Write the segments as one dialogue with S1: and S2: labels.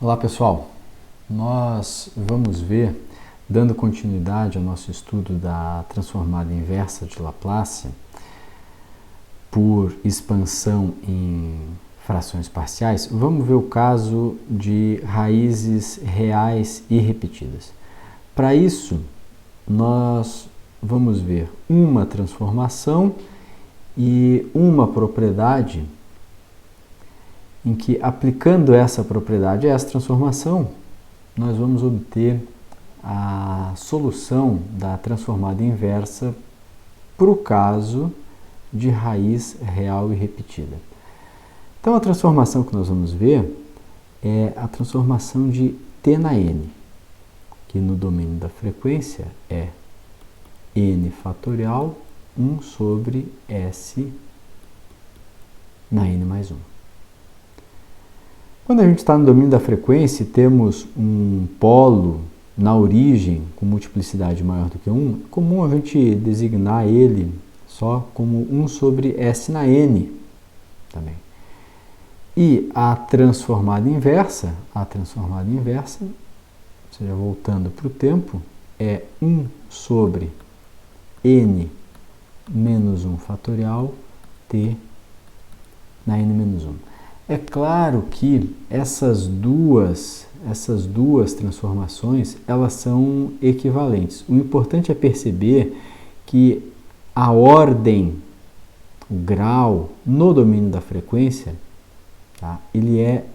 S1: Olá pessoal, nós vamos ver, dando continuidade ao nosso estudo da transformada inversa de Laplace por expansão em frações parciais, vamos ver o caso de raízes reais e repetidas. Para isso, nós vamos ver uma transformação e uma propriedade em que, aplicando essa propriedade a essa transformação, nós vamos obter a solução da transformada inversa para o caso de raiz real e repetida. Então, a transformação que nós vamos ver é a transformação de t na n, que no domínio da frequência é n fatorial 1 sobre s na n mais 1. Quando a gente está no domínio da frequência e temos um polo na origem com multiplicidade maior do que 1, é comum a gente designar ele só como 1 sobre S na N também. E a transformada inversa, ou seja, voltando para o tempo, é 1 sobre N menos 1 fatorial T na N menos 1. É claro que essas duas transformações, elas são equivalentes. O importante é perceber que a ordem, o grau no domínio da frequência, tá? Ele é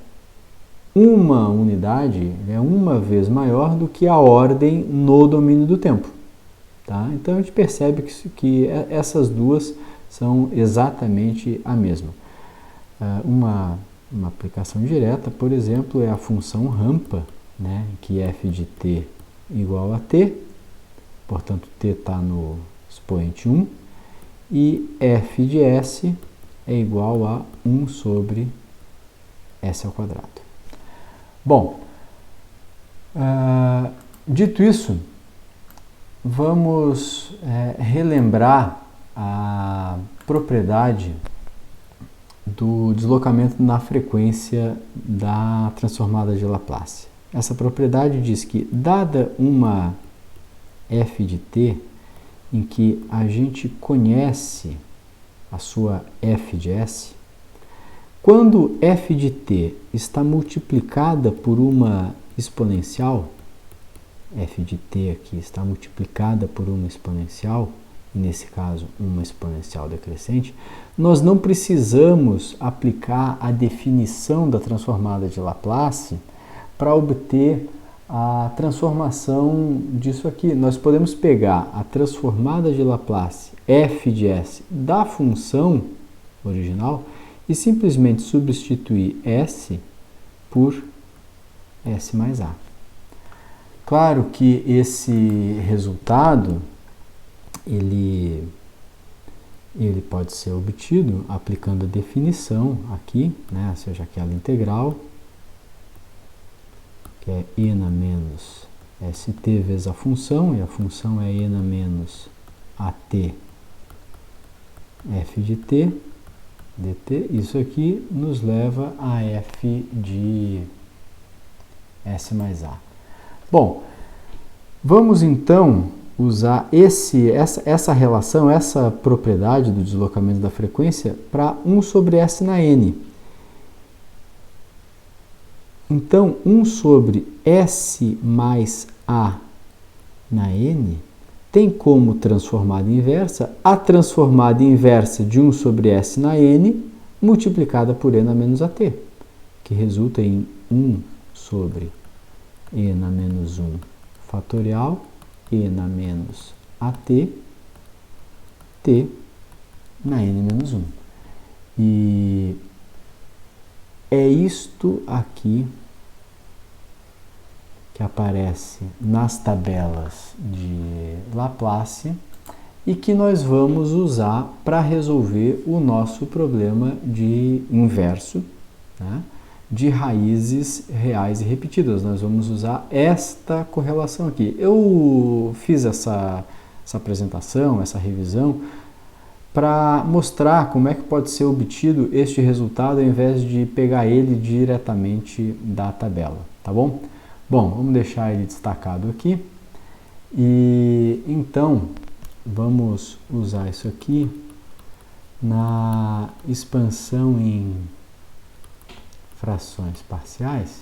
S1: uma unidade, ele é uma vez maior do que a ordem no domínio do tempo. Tá? Então a gente percebe que essas duas são exatamente a mesma. Uma aplicação direta, por exemplo, é a função rampa, né, que f de t igual a t, portanto t está no expoente 1, e f de s é igual a 1 sobre s ao quadrado. Bom, dito isso, vamos relembrar a propriedade do deslocamento na frequência da transformada de Laplace. Essa propriedade diz que, dada uma f de t, em que a gente conhece a sua f de s, quando f de t está multiplicada por uma exponencial, f de t aqui está multiplicada por uma exponencial, nesse caso uma exponencial decrescente, nós não precisamos aplicar a definição da transformada de Laplace para obter a transformação disso aqui. Nós podemos pegar a transformada de Laplace f de s da função original e simplesmente substituir s por s mais a. Claro que esse resultado ele pode ser obtido aplicando a definição aqui, né? Ou seja, aquela integral, que é e na menos st vezes a função, e a função é e na menos at f de t dt. Isso aqui nos leva a f de s mais a. Bom, vamos então usar essa relação, essa propriedade do deslocamento da frequência para 1 sobre S na N. Então, 1 sobre S mais A na N tem como transformada inversa a transformada inversa de 1 sobre S na N multiplicada por E na menos AT, que resulta em 1 sobre E na menos 1 fatorial e na menos at, t na n menos 1. E é isto aqui que aparece nas tabelas de Laplace e que nós vamos usar para resolver o nosso problema de inverso, né, de raízes reais e repetidas. Nós vamos usar esta correlação aqui. Eu fiz essa apresentação, essa revisão, para mostrar como é que pode ser obtido este resultado ao invés de pegar ele diretamente da tabela. tá bom? Bom, vamos deixar ele destacado aqui. E então, vamos usar isso aqui na expansão em frações parciais,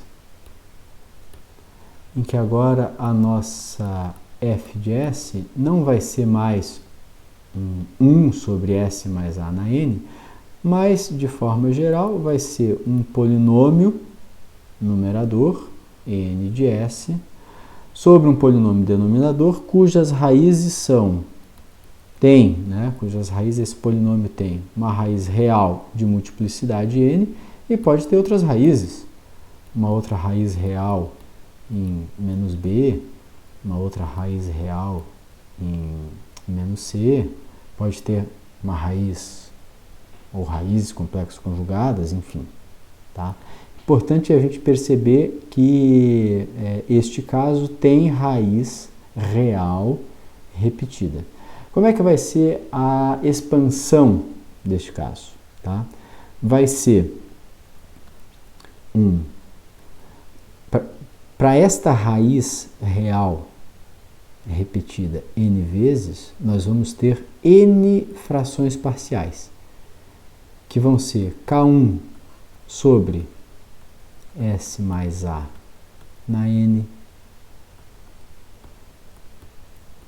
S1: em que agora a nossa f de s não vai ser mais 1 sobre s mais a na n, mas, de forma geral, vai ser um polinômio numerador, n de s, sobre um polinômio denominador, cujas raízes cujas raízes esse polinômio tem uma raiz real de multiplicidade n e pode ter outras raízes. Uma outra raiz real em menos b, uma outra raiz real em menos c, pode ter uma raiz ou raízes complexas conjugadas, enfim. Tá? Importante é a gente perceber que este caso tem raiz real repetida. Como é que vai ser a expansão deste caso? Tá? Vai ser para esta raiz real repetida n vezes, nós vamos ter n frações parciais, que vão ser k1 sobre s mais a na n,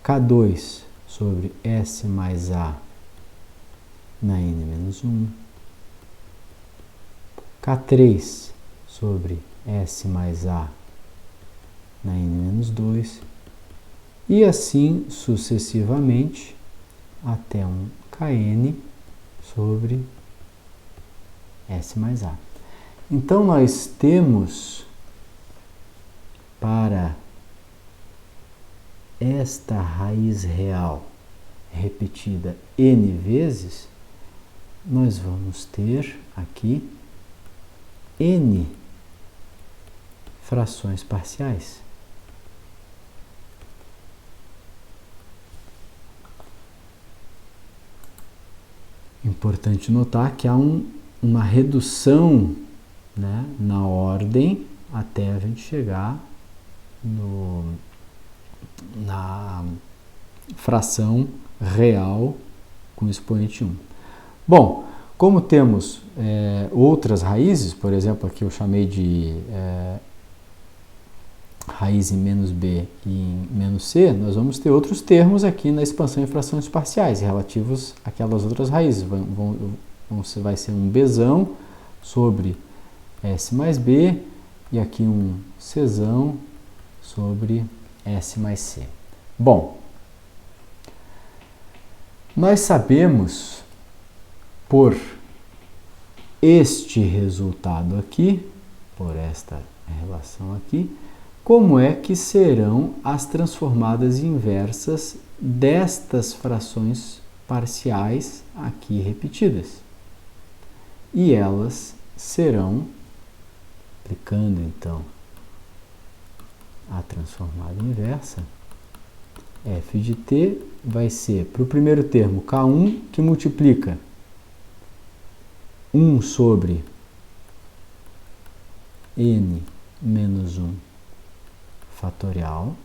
S1: k2 sobre s mais a na n menos 1, k3 sobre s mais a na n menos 2, e assim sucessivamente até um kn sobre s mais a. Então, nós temos para esta raiz real repetida n vezes, nós vamos ter aqui n frações parciais. Importante notar que há uma redução, né, na ordem até a gente chegar na fração real com expoente 1. Bom, como temos outras raízes, por exemplo, aqui eu chamei de raiz em menos b e em menos c, nós vamos ter outros termos aqui na expansão em frações parciais relativos àquelas outras raízes. Vai ser um bzão sobre s mais b e aqui um czão sobre s mais c. Bom, nós sabemos por este resultado aqui, por esta relação aqui, como é que serão as transformadas inversas destas frações parciais aqui repetidas. E elas serão, aplicando então a transformada inversa, f de t vai ser, para o primeiro termo, k1, que multiplica 1 sobre n menos 1 fatorial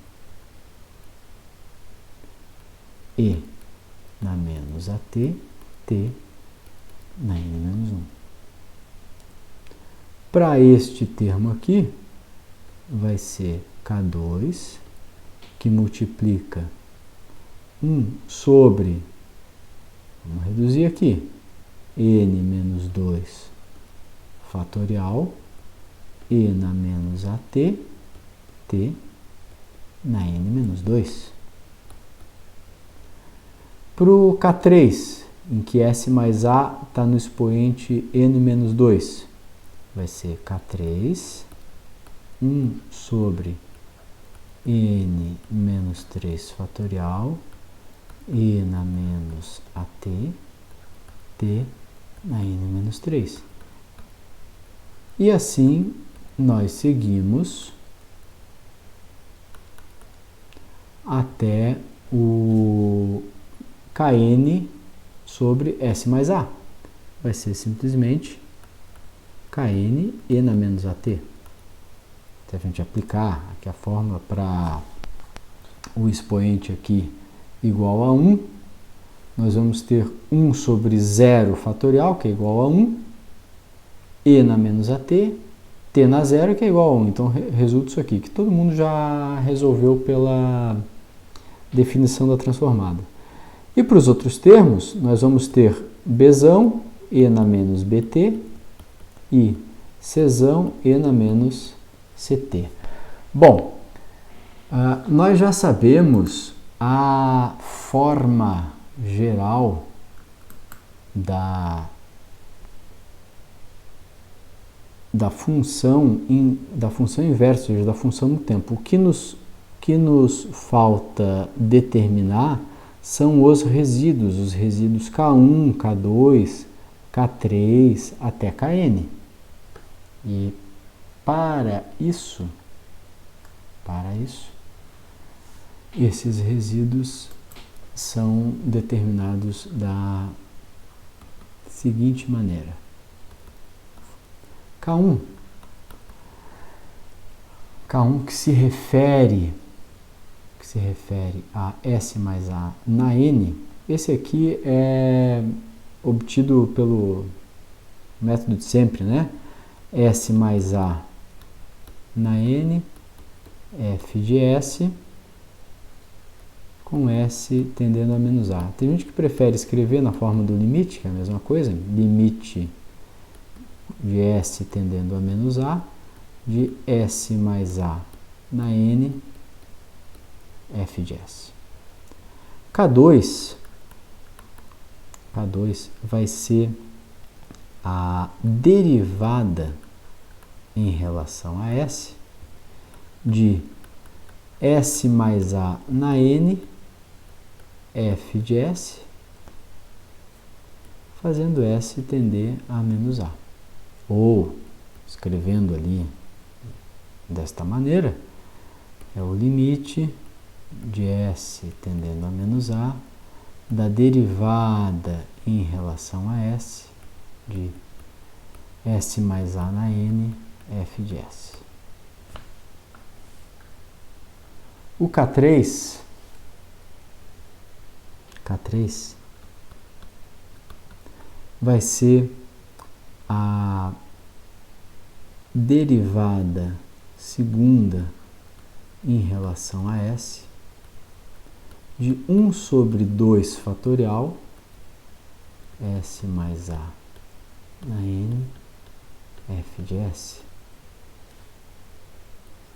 S1: e na menos at, t na n menos 1. Para este termo aqui, vai ser k2, que multiplica 1 sobre, vamos reduzir aqui, n menos 2 fatorial e na menos at, t na n menos 2. Para o K3, em que S mais A está no expoente n menos 2, vai ser K3, 1 sobre n menos 3 fatorial, e na menos at, t na n menos 3. E assim nós seguimos até o Kn sobre S mais A. Vai ser simplesmente Kn e na menos AT. Se a gente aplicar aqui a fórmula para o expoente aqui igual a 1, nós vamos ter 1 sobre 0 fatorial, que é igual a 1, e na menos at, t na zero, que é igual a 1. Então, resulta isso aqui, que todo mundo já resolveu pela definição da transformada. E para os outros termos, nós vamos ter bzão, e na menos bt, e czão, e na menos ct. Bom, nós já sabemos a forma geral da função inversa, ou seja, da função no tempo. O que nos falta determinar são os resíduos K1, K2, K3 até Kn. E para isso, esses resíduos são determinados da seguinte maneira. K1 que se refere a S mais A na N, esse aqui é obtido pelo método de sempre, né? S mais A na N, F de S, com S tendendo a menos A. Tem gente que prefere escrever na forma do limite, que é a mesma coisa, limite de S tendendo a menos A, de S mais A na N, F de S. K2 vai ser a derivada em relação a S de S mais A na N, F de S, fazendo S tender a menos A. Ou, escrevendo ali desta maneira, é o limite de S tendendo a menos A da derivada em relação a S de S mais A na N, F de S. O K3 vai ser a derivada segunda em relação a S de 1 sobre 2 fatorial S mais A na N, F de S,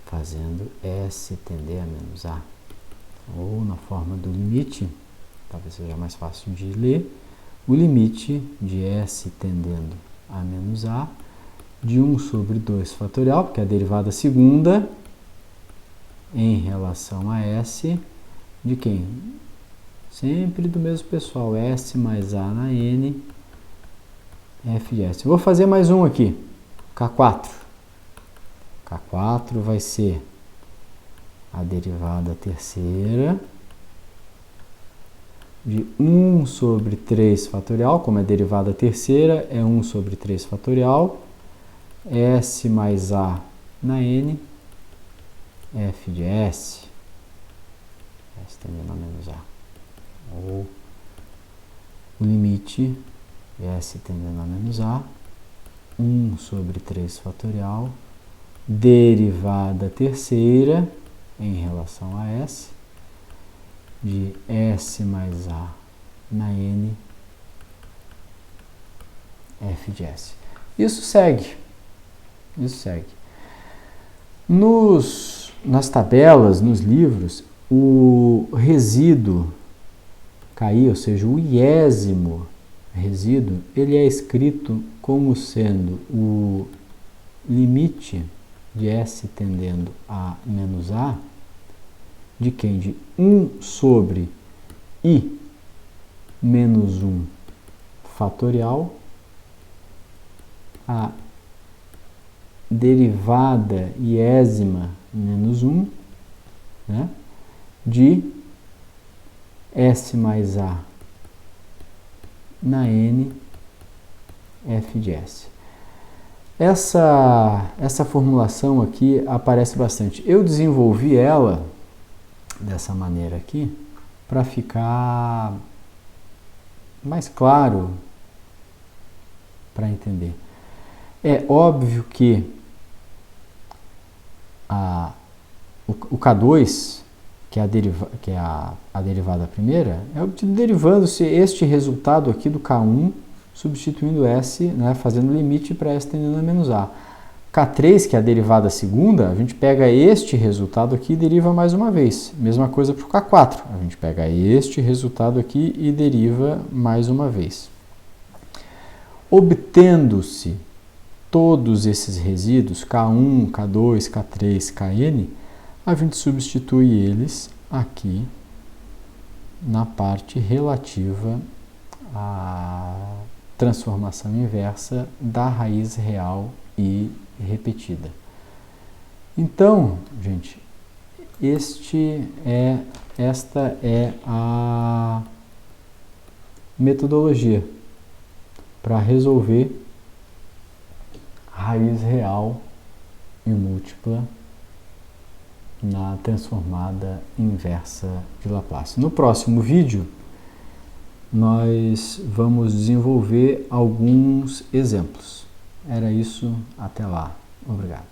S1: fazendo S tender a menos A. Ou na forma do limite, talvez seja mais fácil de ler, o limite de S tendendo a menos A de 1 sobre 2 fatorial, porque é a derivada segunda em relação a S de quem? Sempre do mesmo pessoal, S mais A na N, F de S. Eu vou fazer mais um aqui, K4. K4 vai ser a derivada terceira de 1 sobre 3 fatorial, como é derivada terceira, é 1 sobre 3 fatorial, S mais A na N, F de S, S tendendo a menos A, ou o limite de S tendendo a menos A, 1 sobre 3 fatorial, derivada terceira em relação a S, de S mais A na N, F de S. Isso segue. Nas tabelas, nos livros, o resíduo KI, ou seja, o iésimo resíduo, ele é escrito como sendo o limite de S tendendo a menos A, de quem? De 1 sobre I menos 1 fatorial, a derivada iésima menos 1, né, de S mais A na N, F de S. Essa formulação aqui aparece bastante. Eu desenvolvi ela dessa maneira aqui para ficar mais claro para entender. É óbvio que o K2, que é a derivada primeira, é obtido derivando-se este resultado aqui do K1, substituindo S, né, fazendo limite para S tendendo a menos A. K3, que é a derivada segunda, a gente pega este resultado aqui e deriva mais uma vez. Mesma coisa para o K4, a gente pega este resultado aqui e deriva mais uma vez. Obtendo-se todos esses resíduos, K1, K2, K3, Kn, a gente substitui eles aqui na parte relativa à transformação inversa da raiz real e repetida. Então, gente, esta é a metodologia para resolver raiz real e múltipla na transformada inversa de Laplace. No próximo vídeo, nós vamos desenvolver alguns exemplos. Era isso, até lá. Obrigado.